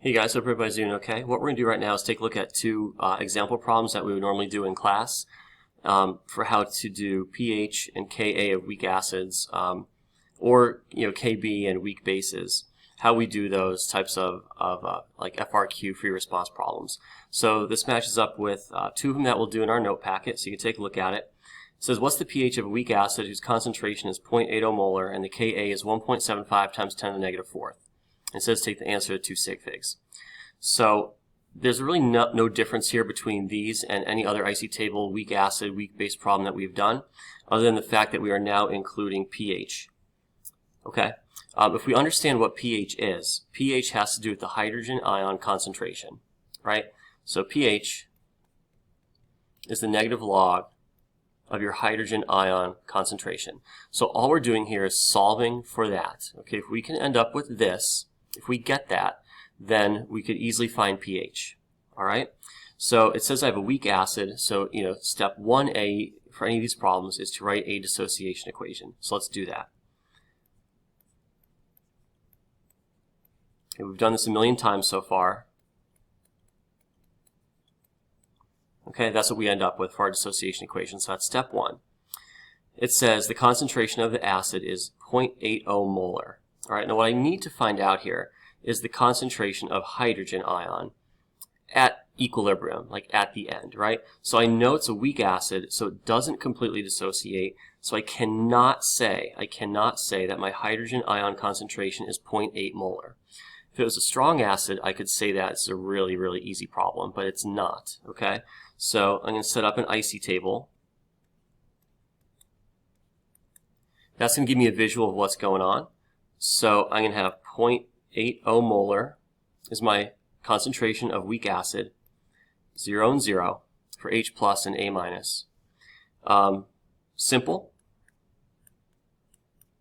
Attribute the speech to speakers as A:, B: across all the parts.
A: Hey guys, hope everybody's doing okay. What we're going to do right now is take a look at two example problems that we would normally do in class for how to do pH and Ka of weak acids or Kb and weak bases. How we do those types of like FRQ free response problems. So this matches up with two of them that we'll do in our note packet, so you can take a look at it. It says, what's the pH of a weak acid whose concentration is 0.80 molar and the Ka is 1.75 times 10 to the negative fourth? It says take the answer to 2 sig figs. So there's really no difference here between these and any other IC table weak acid, weak base problem that we've done, other than the fact that we are now including pH. Okay, if we understand what pH is, pH has to do with the hydrogen ion concentration, right? So pH is the negative log of your hydrogen ion concentration. So all we're doing here is solving for that. Okay, if we can end up with this, if we get that, then we could easily find pH. All right. So it says I have a weak acid. So step 1A for any of these problems is to write a dissociation equation. So let's do that. Okay, we've done this a million times so far. Okay, that's what we end up with for our dissociation equation. So that's step 1. It says the concentration of the acid is 0.80 molar. All right, now what I need to find out here is the concentration of hydrogen ion at equilibrium, like at the end, right? So I know it's a weak acid, so it doesn't completely dissociate. So I cannot say that my hydrogen ion concentration is 0.8 molar. If it was a strong acid, I could say that it's a really, really easy problem, but it's not, okay? So I'm going to set up an IC table. That's going to give me a visual of what's going on. So I'm going to have 0.80 molar is my concentration of weak acid, 0 and 0 for H plus and A minus. Simple,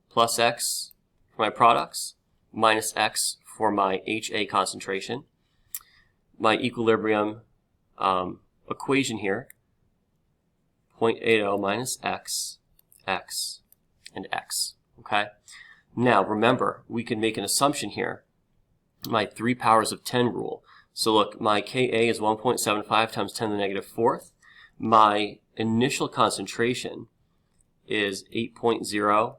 A: plus X for my products, minus X for my HA concentration. My equilibrium equation here, 0.80 minus X, X, and X, okay? Now, remember, we can make an assumption here, my 3 powers of 10 rule. So look, my Ka is 1.75 times 10 to the negative fourth. My initial concentration is 8.0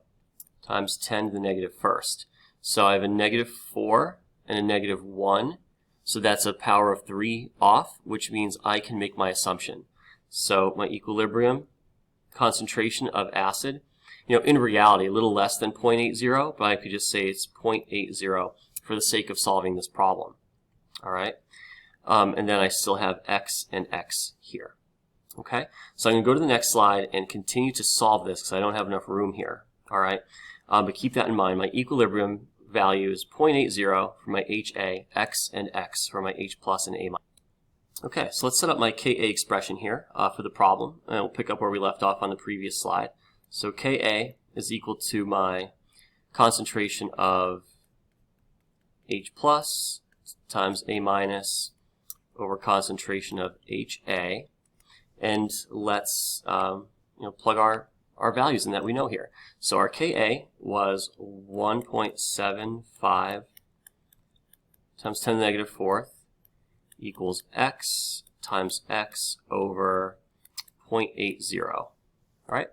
A: times 10 to the negative first. So I have a negative 4 and a negative 1. So that's a power of 3 off, which means I can make my assumption. So my equilibrium concentration of acid, in reality, a little less than 0.80, but I could just say it's 0.80 for the sake of solving this problem. All right? And then I still have X and X here. Okay? So I'm going to go to the next slide and continue to solve this because I don't have enough room here. All right? But keep that in mind. My equilibrium value is 0.80 for my HA, X and X for my H plus and A minus. Okay, so let's set up my Ka expression here for the problem, and we'll pick up where we left off on the previous slide. So Ka is equal to my concentration of H plus times A minus over concentration of HA. And let's plug our values in that we know here. So our Ka was 1.75 times 10 to the negative fourth equals X times X over 0.80. All right?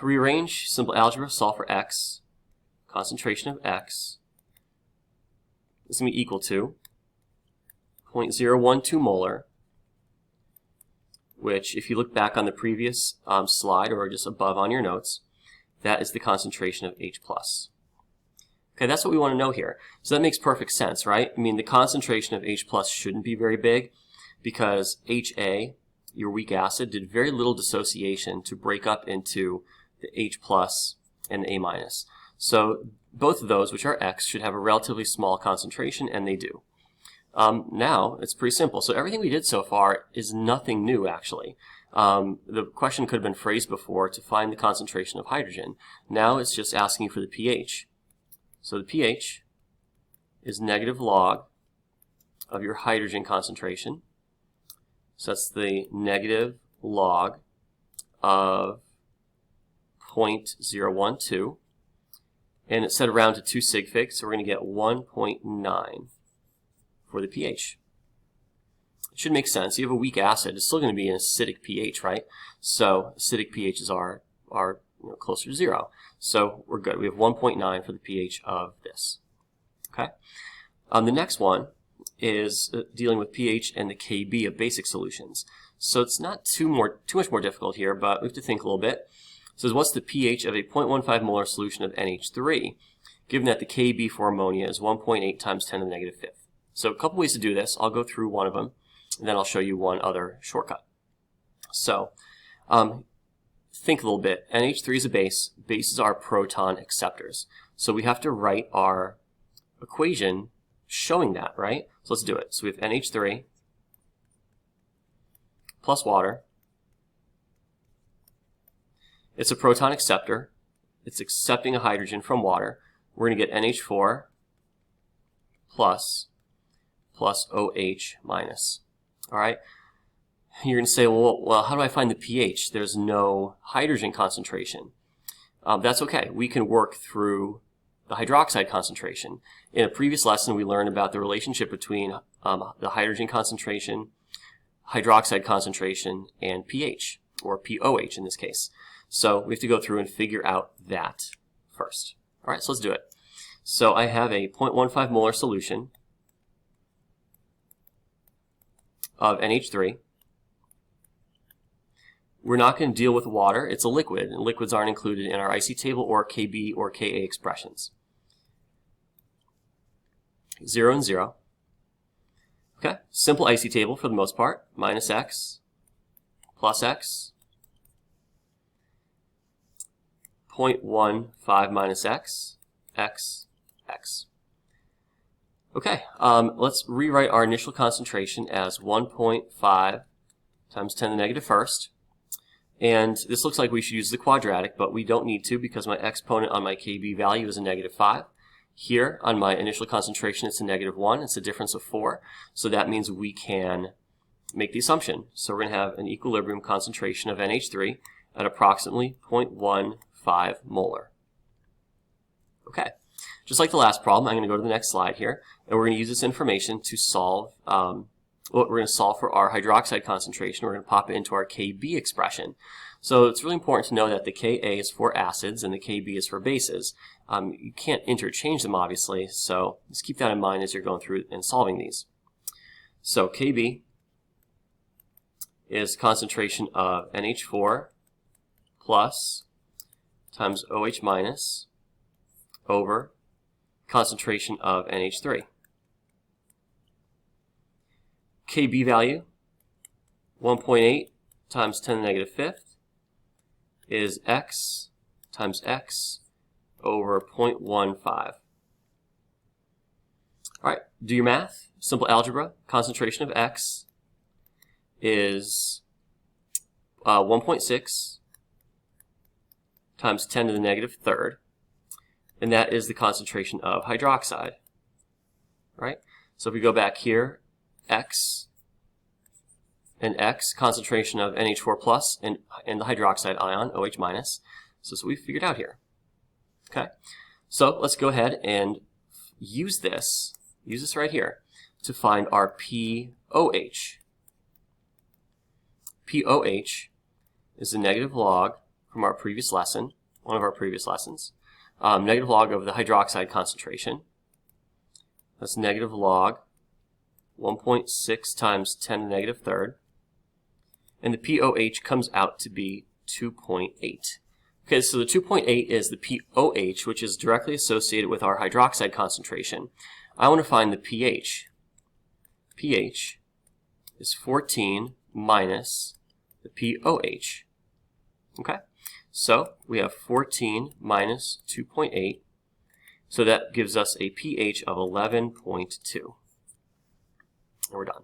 A: Rearrange simple algebra, solve for X. Concentration of X is going to be equal to 0.012 molar, which if you look back on the previous slide or just above on your notes, that is the concentration of H plus. Okay, that's what we want to know here. So that makes perfect sense, right? I mean, the concentration of H plus shouldn't be very big because HA, your weak acid, did very little dissociation to break up into the H plus and the A minus. So both of those, which are X, should have a relatively small concentration, and they do. Now, it's pretty simple. So everything we did so far is nothing new, actually. The question could have been phrased before to find the concentration of hydrogen. Now it's just asking for the pH. So the pH is negative log of your hydrogen concentration. So that's the negative log of 0.012. and it's set around to 2 sig fig, so we're going to get 1.9 for the pH. It should make sense. You have a weak acid, it's still going to be an acidic pH, right? So acidic pHs are closer to 0. So we're good. We have 1.9 for the pH of this. Okay. The next one is dealing with pH and the Kb of basic solutions. So it's not too much more difficult here, but we have to think a little bit. It says, what's the pH of a 0.15 molar solution of NH3, given that the Kb for ammonia is 1.8 times 10 to the negative fifth? So a couple ways to do this. I'll go through one of them, and then I'll show you one other shortcut. So think a little bit. NH3 is a base. Bases are proton acceptors. So we have to write our equation showing that, right? So let's do it. So we have NH3 plus water. It's a proton acceptor. It's accepting a hydrogen from water. We're going to get NH4 plus OH minus. All right? You're going to say, well, how do I find the pH? There's no hydrogen concentration. That's okay. We can work through the hydroxide concentration. In a previous lesson, we learned about the relationship between the hydrogen concentration, hydroxide concentration, and pH, or POH in this case. So we have to go through and figure out that first. All right, so let's do it. So I have a 0.15 molar solution of NH3. We're not going to deal with water. It's a liquid, and liquids aren't included in our IC table or Kb or Ka expressions. 0 and 0. Okay, simple IC table for the most part. Minus x plus x. 0.15 minus x, x, x. Okay, let's rewrite our initial concentration as 1.5 times 10 to the negative first. And this looks like we should use the quadratic, but we don't need to because my exponent on my Kb value is a negative 5. Here, on my initial concentration, it's a negative 1. It's a difference of 4. So that means we can make the assumption. So we're going to have an equilibrium concentration of NH3 at approximately 0.15 molar. Okay. Just like the last problem, I'm going to go to the next slide here, and we're going to use this information to solve we're going to solve for our hydroxide concentration. We're going to pop it into our Kb expression. So it's really important to know that the Ka is for acids and the Kb is for bases. You can't interchange them, obviously, so just keep that in mind as you're going through and solving these. So Kb is concentration of NH4 plus times OH minus over concentration of NH3. Kb value, 1.8 times 10 to the negative fifth, is x times x over 0.15. All right, do your math. Simple algebra. Concentration of x is 1.6 times 10 to the negative third, and that is the concentration of hydroxide. Right? So if we go back here, x and x, concentration of NH4 plus and the hydroxide ion, OH minus. So that's what we figured out here. Okay, so let's go ahead and use this right here to find our POH. POH is the negative log from our previous lesson, one of our previous lessons. Negative log of the hydroxide concentration. That's negative log 1.6 times 10 to the negative third. And the POH comes out to be 2.8. Okay, so the 2.8 is the POH, which is directly associated with our hydroxide concentration. I want to find the pH. pH is 14 minus the POH. Okay, so we have 14 minus 2.8, so that gives us a pH of 11.2. And we're done.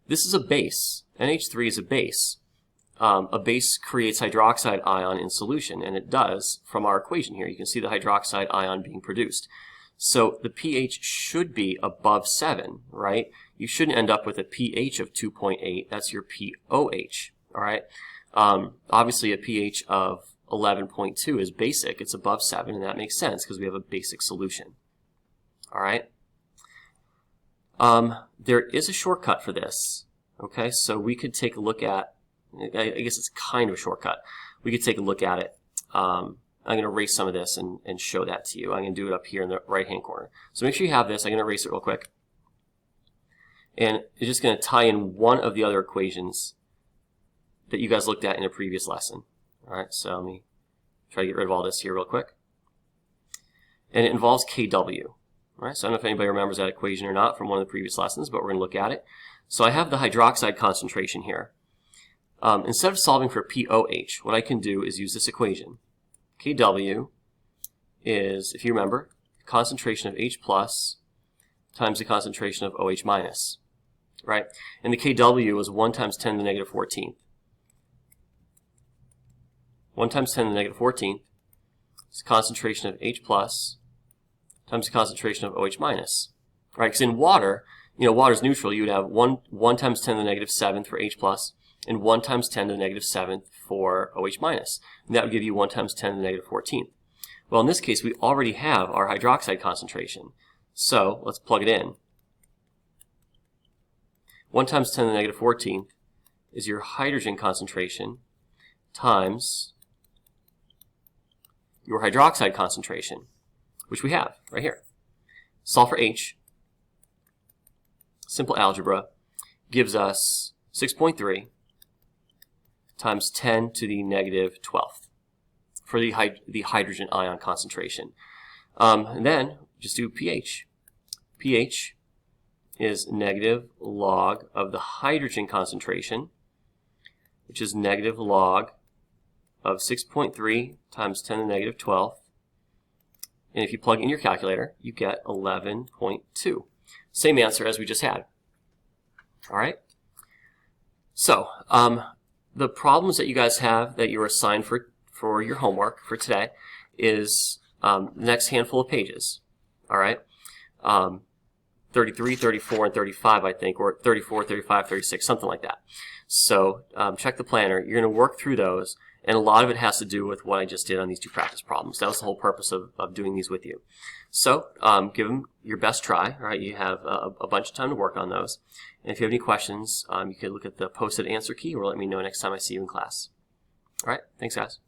A: This is a base. NH3 is a base. A base creates hydroxide ion in solution, and it does from our equation here. You can see the hydroxide ion being produced. So the pH should be above 7, right? You shouldn't end up with a pH of 2.8. That's your POH, all right? Obviously, a pH of 11.2 is basic. It's above 7, and that makes sense because we have a basic solution. All right. There is a shortcut for this. Okay, so we could take a look at, I guess it's kind of a shortcut. We could take a look at it. I'm going to erase some of this and show that to you. I'm going to do it up here in the right-hand corner. So make sure you have this. I'm going to erase it real quick. And it's just going to tie in one of the other equations that you guys looked at in a previous lesson. All right, so let me try to get rid of all this here real quick. And it involves Kw. All right, so I don't know if anybody remembers that equation or not from one of the previous lessons, but we're going to look at it. So I have the hydroxide concentration here. Instead of solving for POH, what I can do is use this equation. Kw is, if you remember, the concentration of H plus times the concentration of OH minus, right? And the Kw is 1 times 10 to the negative 14th. 1 times 10 to the negative 14th is the concentration of H plus times the concentration of OH minus, right? Because in water, water is neutral. You would have 1 times 10 to the negative 7th for H plus, and 1 times 10 to the negative 7th for OH minus. And that would give you 1 times 10 to the negative 14th. Well, in this case, we already have our hydroxide concentration. So let's plug it in. 1 times 10 to the negative 14th is your hydrogen concentration times your hydroxide concentration, which we have right here. Solve for H. Simple algebra gives us 6.3 times 10 to the negative 12th for the hydrogen ion concentration. And then just do pH. pH is negative log of the hydrogen concentration, which is negative log of 6.3 times 10 to the negative 12th. And if you plug in your calculator, you get 11.2. Same answer as we just had. All right? So, the problems that you guys have that you were assigned for your homework for today is the next handful of pages. All right? 33, 34, and 35, I think, or 34, 35, 36, something like that. So check the planner. You're going to work through those, and a lot of it has to do with what I just did on these two practice problems. That was the whole purpose of doing these with you. So give them your best try. All right? You have a bunch of time to work on those. And if you have any questions, you can look at the posted answer key or let me know next time I see you in class. All right? Thanks, guys.